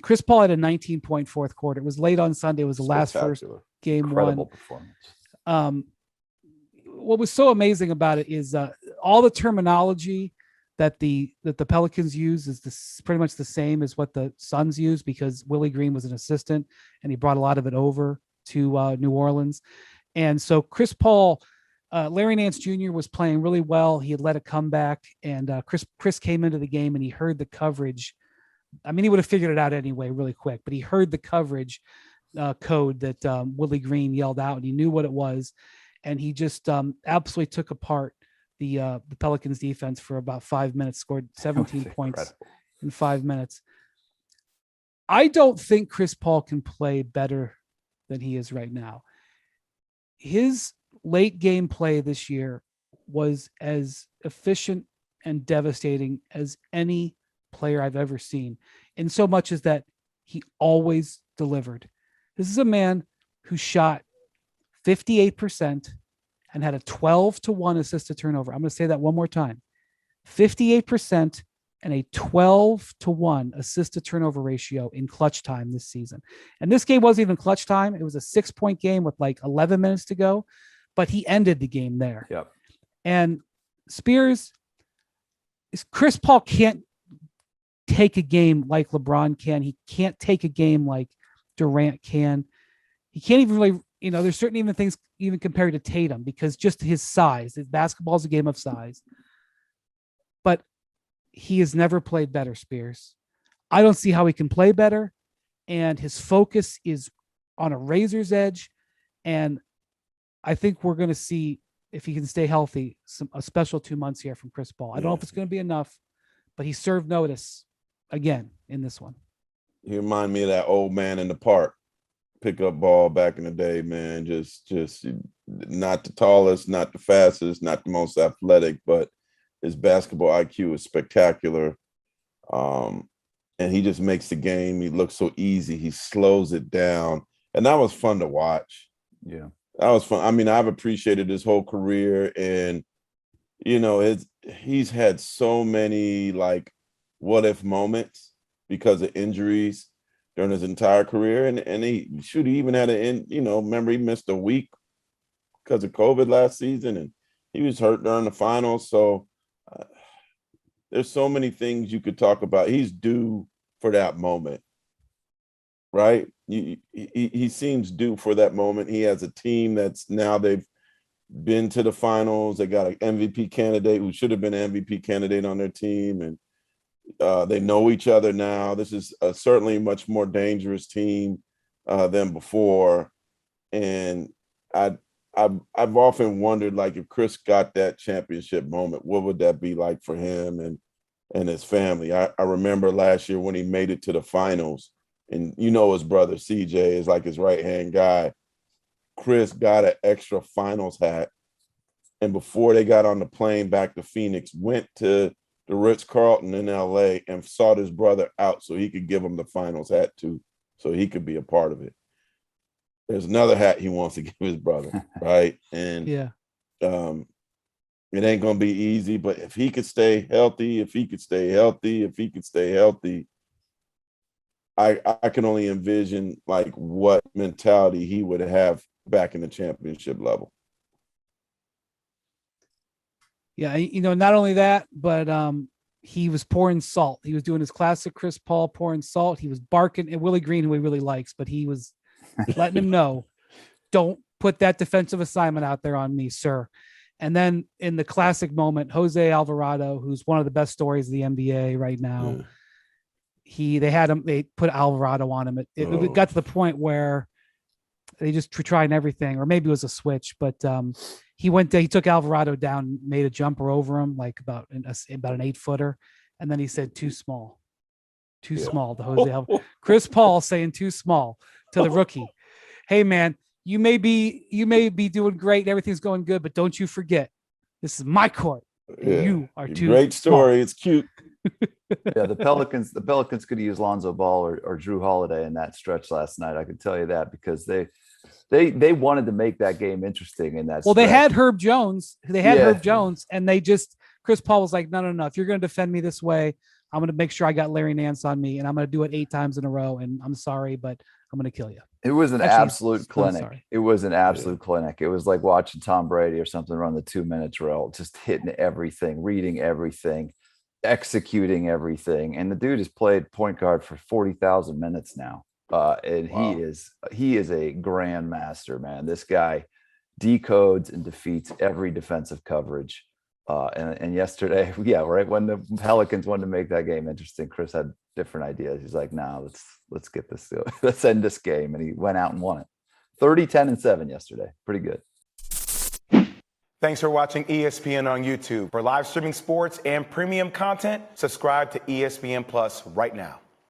Chris Paul had a 19-point fourth quarter. It was late on Sunday. It was the last first game. Incredible one. Performance. What was so amazing about it is all the terminology that the Pelicans use is pretty much the same as what the Suns use, because Willie Green was an assistant and he brought a lot of it over to New Orleans. And so Chris Paul, Larry Nance Jr. was playing really well. He had led a comeback, and Chris came into the game and he heard the coverage. I mean, he would have figured it out anyway really quick, but he heard the coverage code that Willie Green yelled out, and he knew what it was. And he just absolutely took apart the Pelicans defense for about 5 minutes, scored 17 points in 5 minutes. I don't think Chris Paul can play better than he is right now. His late game play this year was as efficient and devastating as any player I've ever seen, in so much as that he always delivered. This is a man who shot 58% and had a 12-1 assist to turnover. I'm going to say that one more time. 58% and a 12-1 assist to turnover ratio in clutch time this season. And this game wasn't even clutch time. It was a 6-point game with like 11 minutes to go, but he ended the game there. Yep. And Chris Paul can't take a game like LeBron can. He can't take a game like Durant can. He can't even really, there's certain even things even compared to Tatum, because just his size, basketball is a game of size, but he has never played better, Spears. I don't see how he can play better. And his focus is on a razor's edge. And I think we're going to see, if he can stay healthy, a special 2 months here from Chris Paul. I don't know if it's going to be enough, but he served notice again in this one. You remind me of that old man in the park, pickup ball back in the day, man. Just not the tallest, not the fastest, not the most athletic, but his basketball IQ is spectacular. And he just makes the game. He looks so easy. He slows it down. And that was fun to watch. Yeah. That was fun. I mean, I've appreciated his whole career, and, he's had so many like what if moments because of injuries during his entire career. And he even had remember he missed a week because of COVID last season, and he was hurt during the finals. So there's so many things you could talk about. He's due for that moment, right? He seems due for that moment. He has a team that's now they've been to the finals. They got an MVP candidate who should have been an MVP candidate on their team, and they know each other now. This is certainly a much more dangerous team than before. And I've often wondered, like, if Chris got that championship moment, what would that be like for him and his family? I remember last year when he made it to the finals, and his brother CJ is like his right-hand guy. Chris got an extra finals hat, and before they got on the plane back to Phoenix, went to the Ritz-Carlton in LA and sought his brother out so he could give him the finals hat too, so he could be a part of it. There's another hat he wants to give his brother, right? And it ain't gonna be easy, but if he could stay healthy, I can only envision like what mentality he would have back in the championship level. Yeah, not only that, but he was pouring salt. He was doing his classic Chris Paul pouring salt. He was barking at Willie Green, who he really likes, but he was letting him know, don't put that defensive assignment out there on me, sir. And then in the classic moment, Jose Alvarado, who's one of the best stories of the NBA right now, they put Alvarado on him. It got to the point where they just tried everything, or maybe it was a switch, but he took Alvarado down, made a jumper over him, like about an 8-footer. And then he said, too small to Jose. Chris Paul saying too small to the rookie. Hey man, you may be doing great. Everything's going good, but don't you forget, this is my court. You are too great story. Small. It's cute. Yeah, the Pelicans could use Lonzo Ball or Drew Holiday in that stretch last night. I can tell you that, because they wanted to make that game interesting in that. Well, stretch. they had Herb Jones. Herb Jones, and Chris Paul was like, no. If you're going to defend me this way, I'm going to make sure I got Larry Nance on me, and I'm going to do it 8 times in a row. And I'm sorry, but I'm going to kill you. It was an Actually, absolute still clinic. sorry. It was an absolute clinic. It was like watching Tom Brady or something run the 2-minute drill, just hitting everything, reading everything, executing everything. And the dude has played point guard for 40,000 minutes now. And Wow. he is a grandmaster, man. This guy decodes and defeats every defensive coverage. And yesterday, yeah, right when the Pelicans wanted to make that game interesting, Chris had different ideas. He's like, "No, let's get this, let's end this game," and he went out and won it. 30, 10, and 7 yesterday. Pretty good. Thanks for watching ESPN on YouTube. For live streaming sports and premium content, subscribe to ESPN Plus right now.